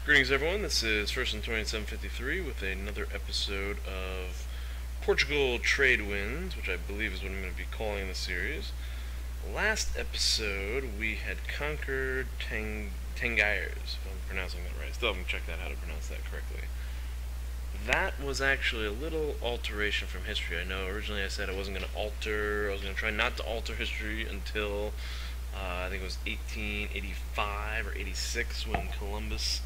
Greetings, everyone. This is First and 2753 with another episode of Portugal Trade Winds, which I believe is what I'm going to be calling the series. Last episode, we had conquered Tangiers, if I'm pronouncing that right. I still haven't checked out how to pronounce that correctly. That was actually a little alteration from history. I know originally I said I was going to try not to alter history until I think it was 1885 or 86 when Columbus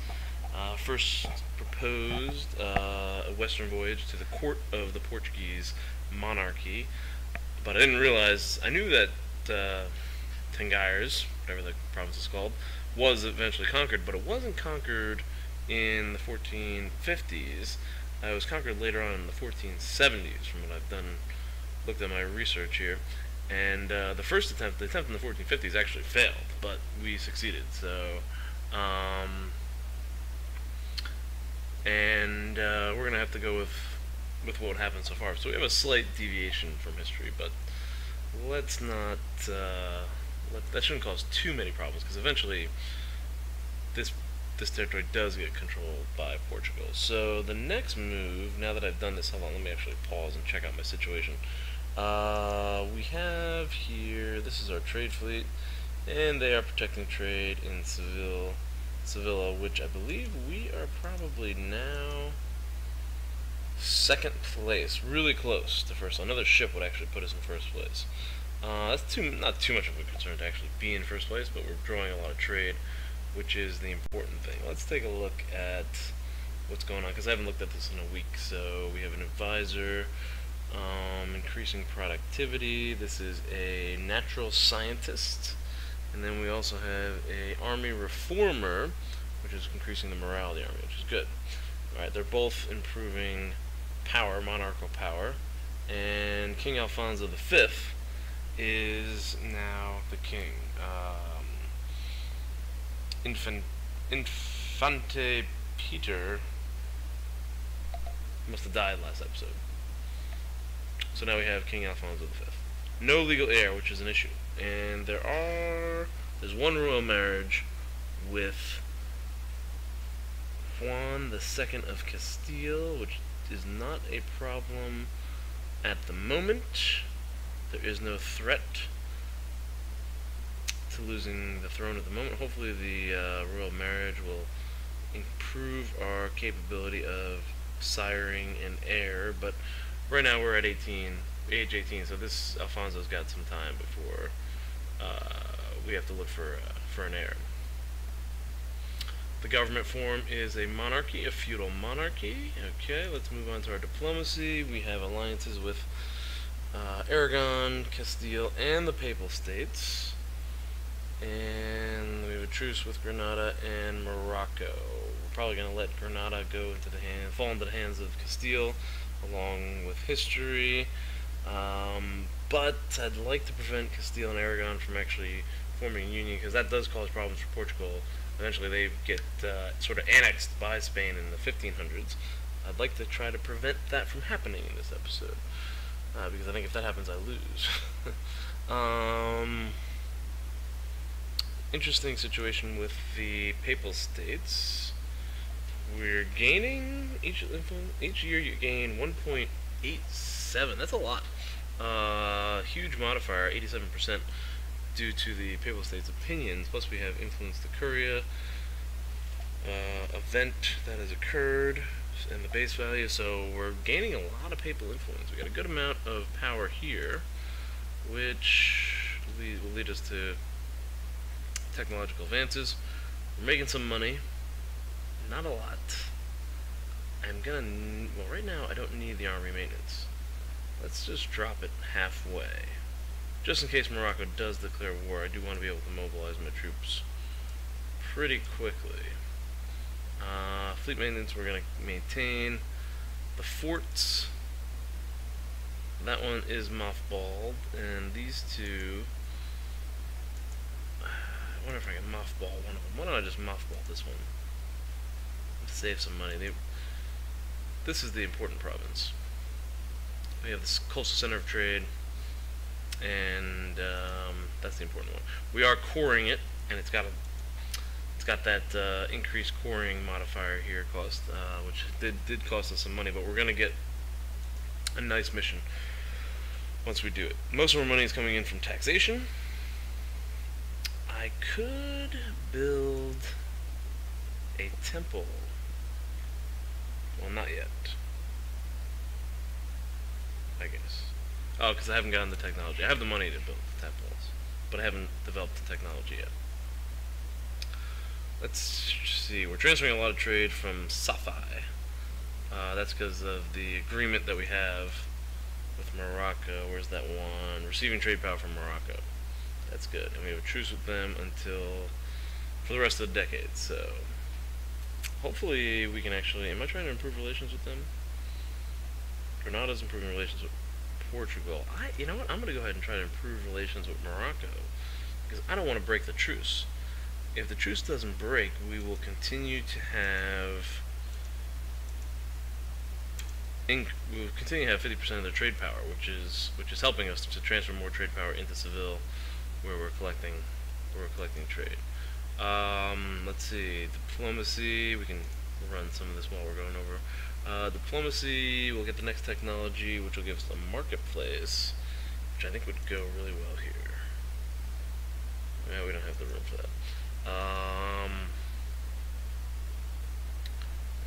first proposed a western voyage to the court of the Portuguese monarchy, but I didn't realize. I knew that Tangiers, whatever the province is called, was eventually conquered, but it wasn't conquered in the 1450s. It was conquered later on in the 1470s, from what I've done, looked at my research here. And the attempt in the 1450s actually failed, but we succeeded. So, we're gonna have to go with what happened so far. So we have a slight deviation from history, but let's not. That shouldn't cause too many problems, because eventually this territory does get controlled by Portugal. So the next move, now that I've done this, hold on, let me actually pause and check out my situation. We have here, this is our trade fleet, and they are protecting trade in Sevilla, which I believe we are probably now second place, really close to first. Another ship would actually put us in first place. That's not too much of a concern to actually be in first place, but we're drawing a lot of trade, which is the important thing. Let's take a look at what's going on, because I haven't looked at this in a week. So we have an advisor, increasing productivity. This is a natural scientist. And then we also have a army reformer, which is increasing the morale of the army, which is good. Alright, they're both improving power, monarchical power. And King Alfonso V is now the king. Infante Peter must have died last episode. So now we have King Alfonso V. No legal heir, which is an issue. And there's one royal marriage with Juan II of Castile, which is not a problem at the moment. There is no threat to losing the throne at the moment. Hopefully the royal marriage will improve our capability of siring an heir, but right now we're at age 18, so this Alfonso's got some time before we have to look for an heir. The government form is a monarchy, a feudal monarchy. Okay, let's move on to our diplomacy. We have alliances with Aragon, Castile, and the Papal States. And we have a truce with Granada and Morocco. We're probably going to let Granada fall into the hands of Castile, along with history. But I'd like to prevent Castile and Aragon from actually forming a union, because that does cause problems for Portugal. Eventually they get sort of annexed by Spain in the 1500s. I'd like to try to prevent that from happening in this episode, because I think if that happens I lose. Interesting situation with the Papal States. We're gaining, each year you gain 1.87. That's a lot. Huge modifier, 87%, due to the Papal States' opinions. Plus we have influence the Curia event that has occurred and the base value. So we're gaining a lot of papal influence. We got a good amount of power here, which will lead us to technological advances. We're making some money, not a lot. Well, right now I don't need the army maintenance. Let's just drop it halfway. Just in case Morocco does declare war, I do want to be able to mobilize my troops pretty quickly. Fleet maintenance we're going to maintain. The forts, that one is mothballed, and these two, I wonder if I can mothball one of them. Why don't I just mothball this one? Save some money. This is the important province. We have this coastal center of trade, and that's the important one. We are coring it, and it's got got that increased coring modifier here, which did cost us some money, but we're gonna get a nice mission once we do it. Most of our money is coming in from taxation. I could build a temple. Well, not yet, I guess. Oh, because I haven't gotten the technology. I have the money to build the temples, but I haven't developed the technology yet. Let's see. We're transferring a lot of trade from Safi. That's because of the agreement that we have with Morocco. Where's that one? Receiving trade power from Morocco. That's good. And we have a truce with them for the rest of the decade. So hopefully we can actually. Am I trying to improve relations with them? Grenada's improving relations with Portugal. You know what? I'm gonna go ahead and try to improve relations with Morocco because I don't want to break the truce. If the truce doesn't break, we will continue to have. We'll continue to have 50% of their trade power, which is helping us to transfer more trade power into Seville, where we're collecting trade. Let's see, diplomacy. We can run some of this while we're going over. Diplomacy. We'll get the next technology, which will give us a marketplace, which I think would go really well here. Yeah, we don't have the room for that.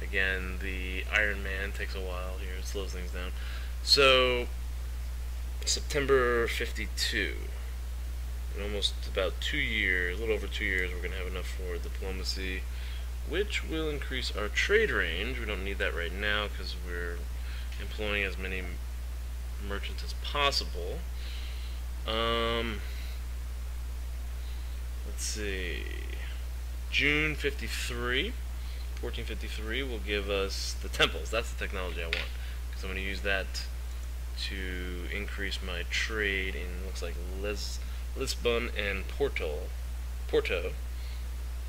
Again, the Iron Man takes a while here. It slows things down. So, September 52. In almost about 2 years, a little over 2 years, we're going to have enough for diplomacy, which will increase our trade range. We don't need that right now because we're employing as many merchants as possible. Let's see. June 53. 1453 will give us the temples. That's the technology I want, because I'm going to use that to increase my trade in, looks like, Lisbon and Porto.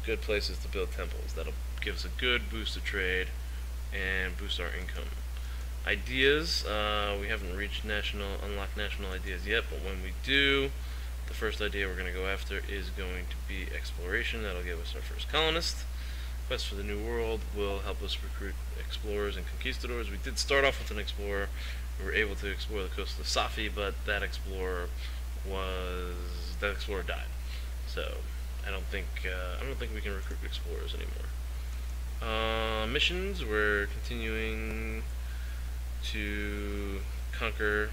Good places to build temples. That'll give us a good boost to trade and boost our income. Ideas, we haven't reached unlock national ideas yet, but when we do, the first idea we're going to go after is going to be exploration. That'll give us our first colonist. Quest for the New World will help us recruit explorers and conquistadors. We did start off with an explorer. We were able to explore the coast of Safi, but that explorer died. So I don't think we can recruit explorers anymore. Missions, we're continuing to conquer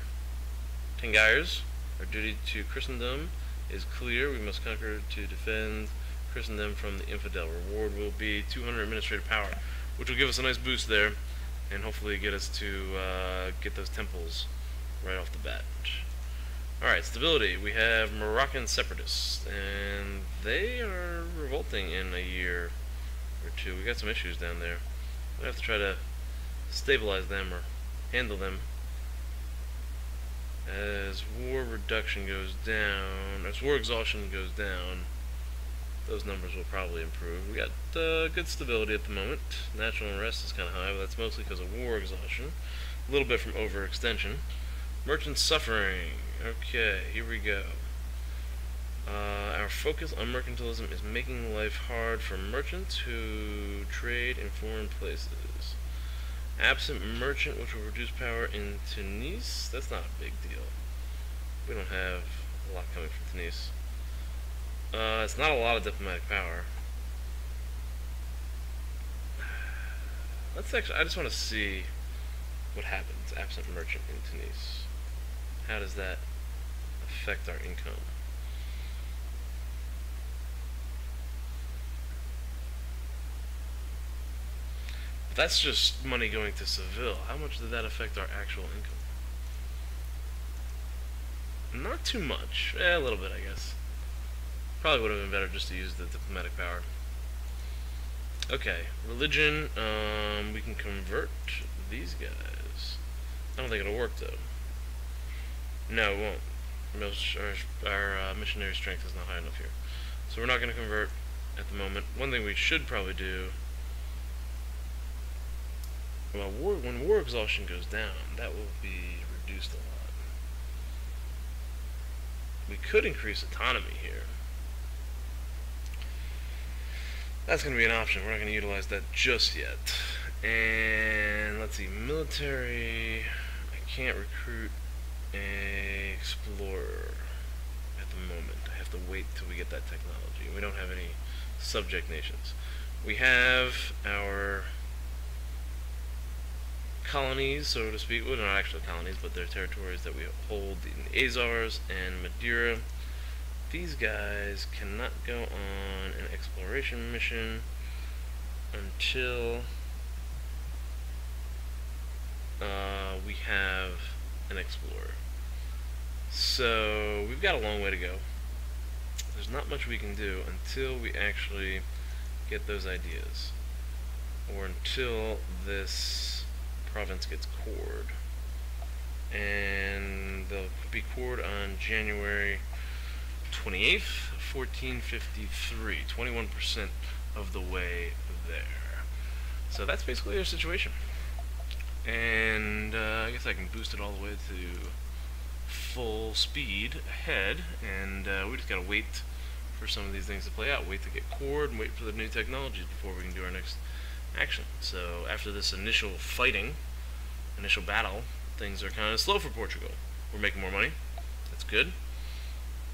Tangiers. Our duty to Christendom is clear. We must conquer to defend Christendom from the infidel. Reward will be 200 administrative power, which will give us a nice boost there, and hopefully get us to get those temples right off the bat. Alright, stability. We have Moroccan separatists, and they are revolting in a year or two. We got some issues down there. We have to try to stabilize them or handle them. As war reduction goes down, as war exhaustion goes down, those numbers will probably improve. We got good stability at the moment. National unrest is kind of high, but that's mostly because of war exhaustion. A little bit from overextension. Merchant suffering. Okay, here we go. Our focus on mercantilism is making life hard for merchants who trade in foreign places. Absent merchant, which will reduce power in Tunis. That's not a big deal. We don't have a lot coming from Tunis. It's not a lot of diplomatic power. Let's actually, I just want to see what happens. Absent merchant in Tunis. How does that affect our income? That's just money going to Seville. How much did that affect our actual income? Not too much. A little bit, I guess. Probably would have been better just to use the diplomatic power. Okay, religion. We can convert these guys. I don't think it'll work, though. No, it won't. Our missionary strength is not high enough here. So we're not going to convert at the moment. One thing we should probably do... Well, when war exhaustion goes down, that will be reduced a lot. We could increase autonomy here. that's going to be an option. We're not going to utilize that just yet. And let's see, military. I can't recruit a explorer at the moment. I have to wait till we get that technology. We don't have any subject nations. We have our colonies, so to speak. Well, not actually colonies, but they're territories that we hold in the Azores and Madeira. These guys cannot go on an exploration mission until we have an explorer. So we've got a long way to go. There's not much we can do until we actually get those ideas, or until this province gets cored. And they'll be cored on January 28th, 1453, 21% of the way there. So that's basically our situation. And I guess I can boost it all the way to full speed ahead, and we just gotta wait for some of these things to play out, wait to get cored, and wait for the new technologies before we can do our next action. So after this initial fighting, initial battle, things are kind of slow for Portugal. We're making more money. That's good.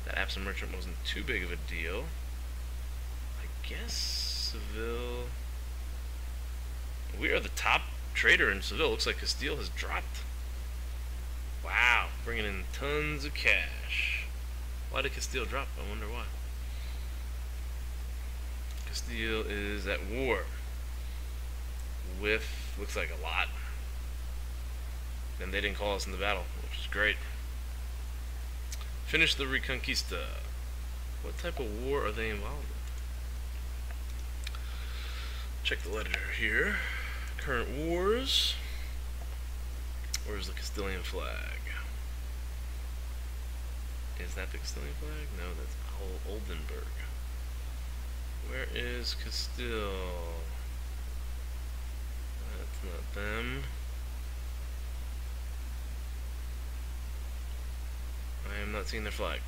That Absent Merchant wasn't too big of a deal. I guess Seville... We are the top trader in Seville. Looks like Castile has dropped. Wow, bringing in tons of cash. Why did Castile drop? I wonder why. Castile is at war with, looks like a lot. And they didn't call us in the battle, which is great. Finish the Reconquista. What type of war are they involved in? Check the letter here. Current wars. Where's the Castilian flag? Is that the Castilian flag? No, that's Oldenburg. Where is Castile? That's not them. I am not seeing their flag.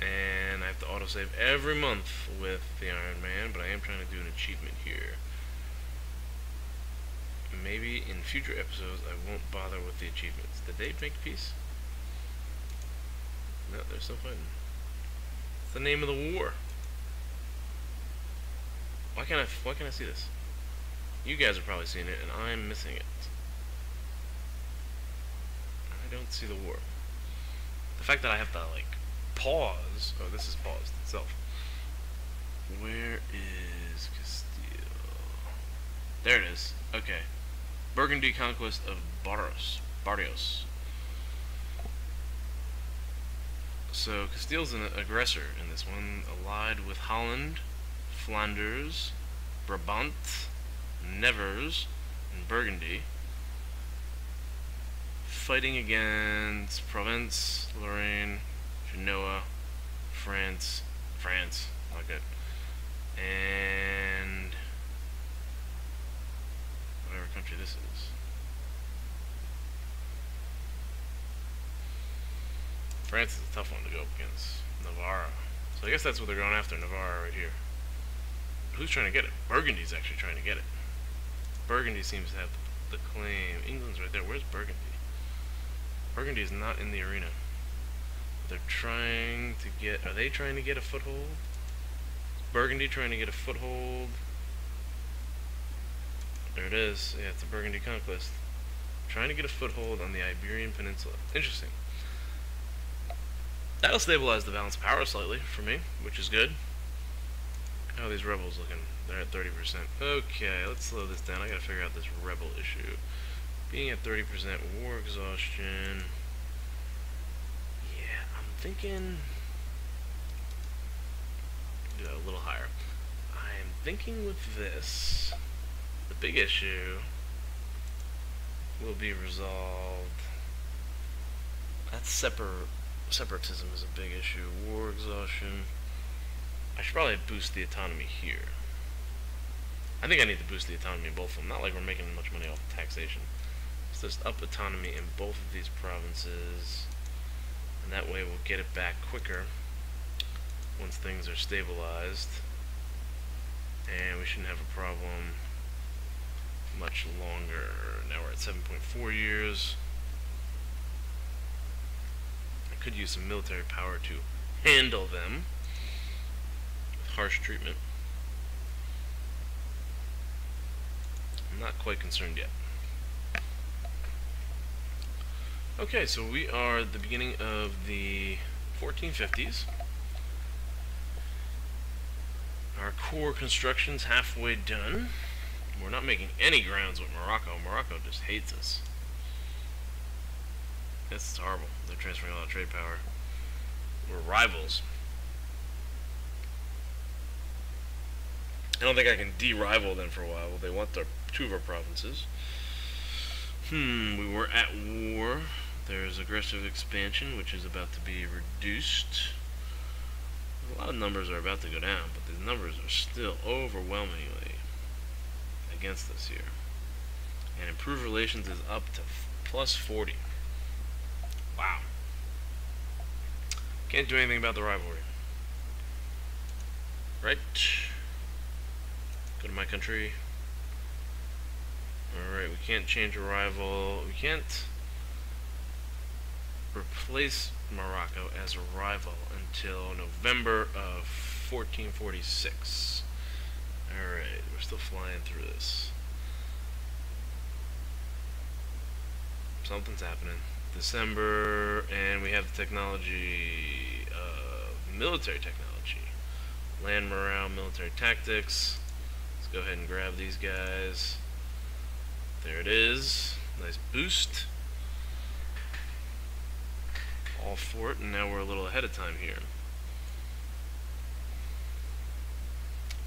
And I have to autosave every month with the Iron Man, but I am trying to do an achievement here. Maybe in future episodes I won't bother with the achievements. Did they make peace? No, they're still fighting. What's the name of the war? Why can't I see this? You guys are probably seeing it and I'm missing it. I don't see the war. The fact that I have to like pause. Oh, this is paused itself. Where is Castile? There it is. Okay. Burgundy conquest of Barrios. So Castile's an aggressor in this one, allied with Holland, Flanders, Brabant, Nevers, and Burgundy, fighting against Provence, Lorraine, Genoa, France, not good, and whatever country this is. France is a tough one to go up against. Navarra. So I guess that's what they're going after, Navarra right here. Who's trying to get it? Burgundy's actually trying to get it. Burgundy seems to have the claim. England's right there. Where's Burgundy? Burgundy is not in the arena. They're trying to get... Are they trying to get a foothold? Burgundy trying to get a foothold. There it is. Yeah, it's a Burgundy conquest. Trying to get a foothold on the Iberian Peninsula. Interesting. That'll stabilize the balance of power slightly for me, which is good. How are these rebels looking? They're at 30%. Okay, let's slow this down. I gotta figure out this rebel issue. Being at 30% war exhaustion. Yeah, I'm thinking... do a little higher. I'm thinking with this, the big issue will be resolved. That's separatism is a big issue. War exhaustion. I should probably boost the autonomy here. I think I need to boost the autonomy in both of them. Not like we're making much money off of taxation. It's just up autonomy in both of these provinces. And that way we'll get it back quicker once things are stabilized. and we shouldn't have a problem much longer. Now we're at 7.4 years. I could use some military power to handle them with harsh treatment. I'm not quite concerned yet. Okay, so we are at the beginning of the 1450s. Our core construction's halfway done. We're not making any grounds with Morocco. Morocco just hates us. That's horrible. They're transferring a lot of trade power. We're rivals. I don't think I can de-rival them for a while. Well, they want two of our provinces. We were at war. There's aggressive expansion, which is about to be reduced. A lot of numbers are about to go down, but the numbers are still overwhelmingly against us here. And improved relations is up to plus 40. Wow. Can't do anything about the rivalry. Right. Go to my country. Alright, we can't change a rival. We can't replace Morocco as a rival until November of 1446. Alright, we're still flying through this. Something's happening. December, and we have the technology, military technology. Land morale, military tactics. Let's go ahead and grab these guys. There it is. Nice boost. All for it, and now we're a little ahead of time here.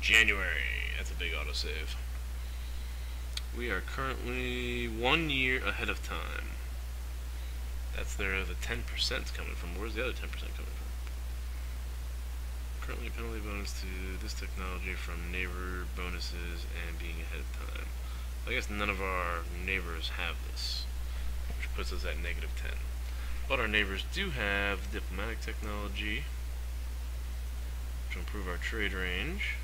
January. That's a big autosave. We are currently 1 year ahead of time. That's the 10% coming from. Where's the other 10% coming from? Currently a penalty bonus to this technology from neighbor bonuses and being ahead of time. I guess none of our neighbors have this, which puts us at negative 10. But our neighbors do have diplomatic technology to improve our trade range.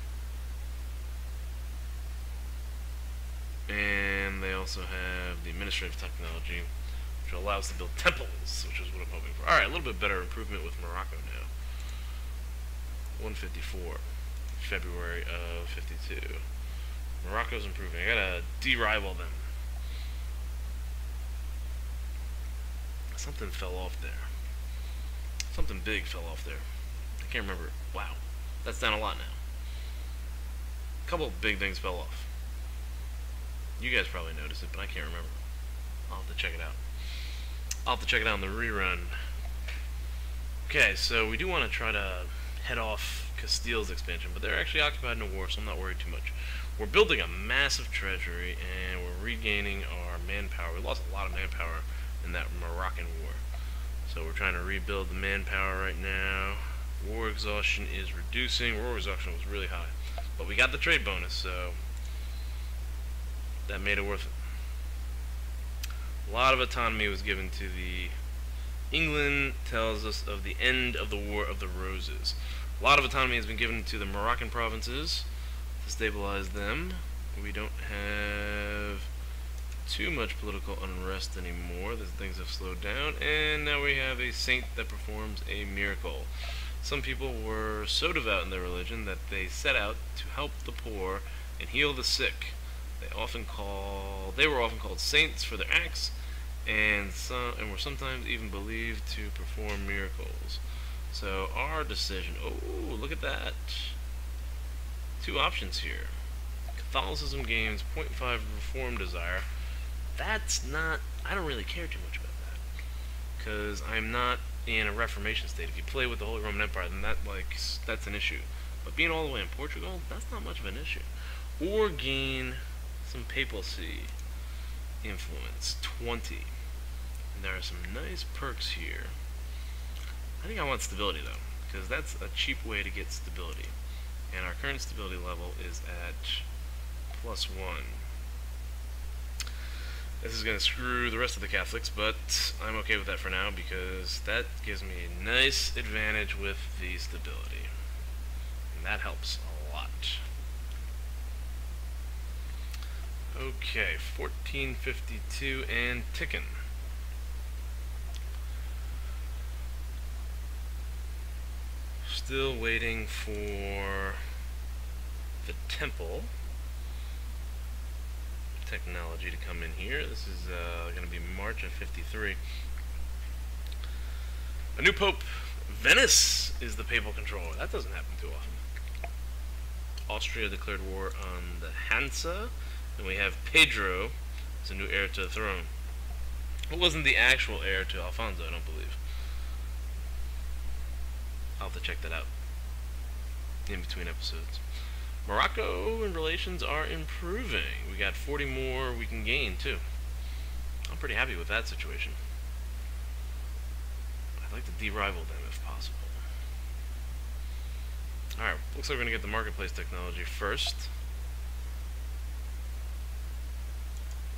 And they also have the administrative technology, which allows us to build temples, which is what I'm hoping for. Alright, a little bit better improvement with Morocco now. 154, February of 52. Morocco's improving. I gotta de-rival them. Something fell off there. Something big fell off there. I can't remember. Wow. That's down a lot now. A couple of big things fell off. You guys probably noticed it, but I can't remember. I'll have to check it out. I'll have to check it out in the rerun. Okay, so we do want to try to head off Castile's expansion, but they're actually occupied in a war, so I'm not worried too much. We're building a massive treasury, and we're regaining our manpower. We lost a lot of manpower in that Moroccan war. So we're trying to rebuild the manpower right now. War exhaustion is reducing. War exhaustion was really high. But we got the trade bonus, so that made it worth it. A lot of autonomy was given to the... England tells us of the end of the War of the Roses. A lot of autonomy has been given to the Moroccan provinces to stabilize them. We don't have too much political unrest anymore. Things have slowed down, and now we have a saint that performs a miracle. Some people were so devout in their religion that they set out to help the poor and heal the sick. They were often called saints for their acts, and were sometimes even believed to perform miracles. So our decision, oh, look at that. Two options here. Catholicism gains 0.5 reform desire. That's not, I don't really care too much about that, because I'm not in a Reformation state. If you play with the Holy Roman Empire, then that's an issue. But being all the way in Portugal, that's not much of an issue. Or gain some papacy influence, 20. And there are some nice perks here. I think I want stability though, because that's a cheap way to get stability. And our current stability level is at +1. This is going to screw the rest of the Catholics, but I'm okay with that for now, because that gives me a nice advantage with the stability. And that helps a lot. Okay, 1452 and ticking. Still waiting for the temple technology to come in here. This is going to be March of 53. A new pope. Venice is the papal controller. That doesn't happen too often. Austria declared war on the Hansa. And we have Pedro as a new heir to the throne. Who wasn't the actual heir to Alfonso, I don't believe. I'll have to check that out in between episodes. Morocco and relations are improving. We got 40 more we can gain, too. I'm pretty happy with that situation. I'd like to de-rival them if possible. Alright, looks like we're going to get the marketplace technology first.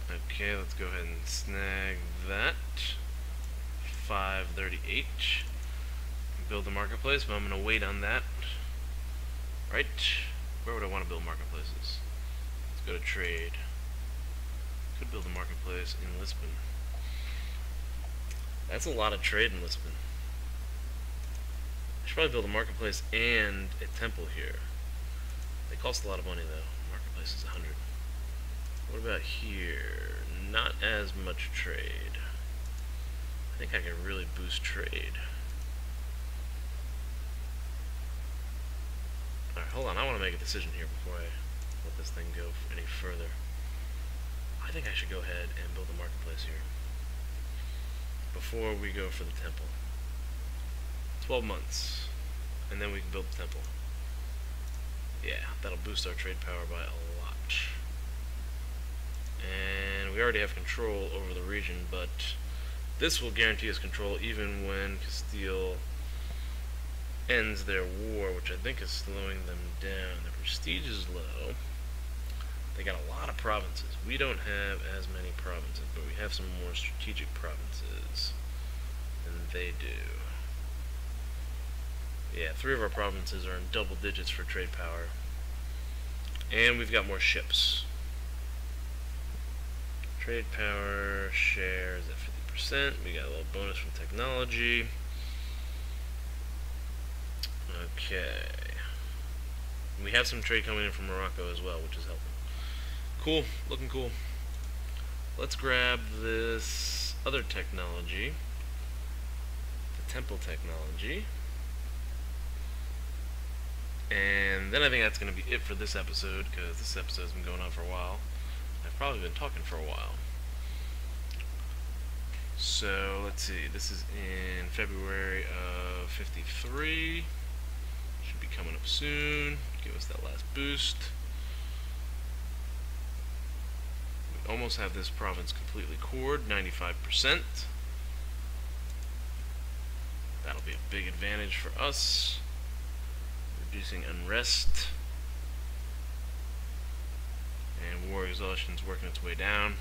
Okay, let's go ahead and snag that. 538. Build the marketplace, but I'm going to wait on that. Right? Where would I want to build marketplaces? Let's go to trade. Could build a marketplace in Lisbon. That's a lot of trade in Lisbon. I should probably build a marketplace and a temple here. They cost a lot of money though. Marketplace is 100. What about here? Not as much trade. I think I can really boost trade. Alright, hold on. I want to make a decision here before I let this thing go any further. I think I should go ahead and build a marketplace here before we go for the temple. 12 months. And then we can build the temple. Yeah, that'll boost our trade power by a lot. And we already have control over the region, but this will guarantee us control even when Castile ends their war, which I think is slowing them down. Their prestige is low. They got a lot of provinces. We don't have as many provinces, but we have some more strategic provinces than they do. Yeah, 3 of our provinces are in double digits for trade power. And we've got more ships. Trade power shares at 50%. We got a little bonus from technology. Okay. We have some trade coming in from Morocco as well, which is helping. Cool. Looking cool. Let's grab this other technology. The temple technology. And then I think that's going to be it for this episode, because this episode's been going on for a while. I've probably been talking for a while. So, let's see. This is in February of 53. Should be coming up soon. Give us that last boost. We almost have this province completely cored, 95%. That'll be a big advantage for us. Reducing unrest. And war exhaustion is working its way down.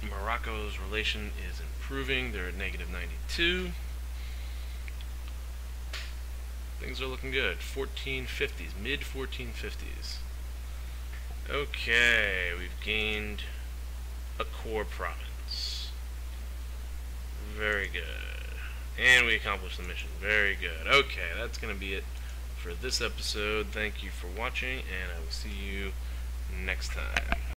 Morocco's relation is improving. They're at negative 92. Things are looking good. 1450s, mid 1450s. Okay, we've gained a core province. Very good. And we accomplished the mission. Very good. Okay, that's going to be it for this episode. Thank you for watching, and I will see you next time.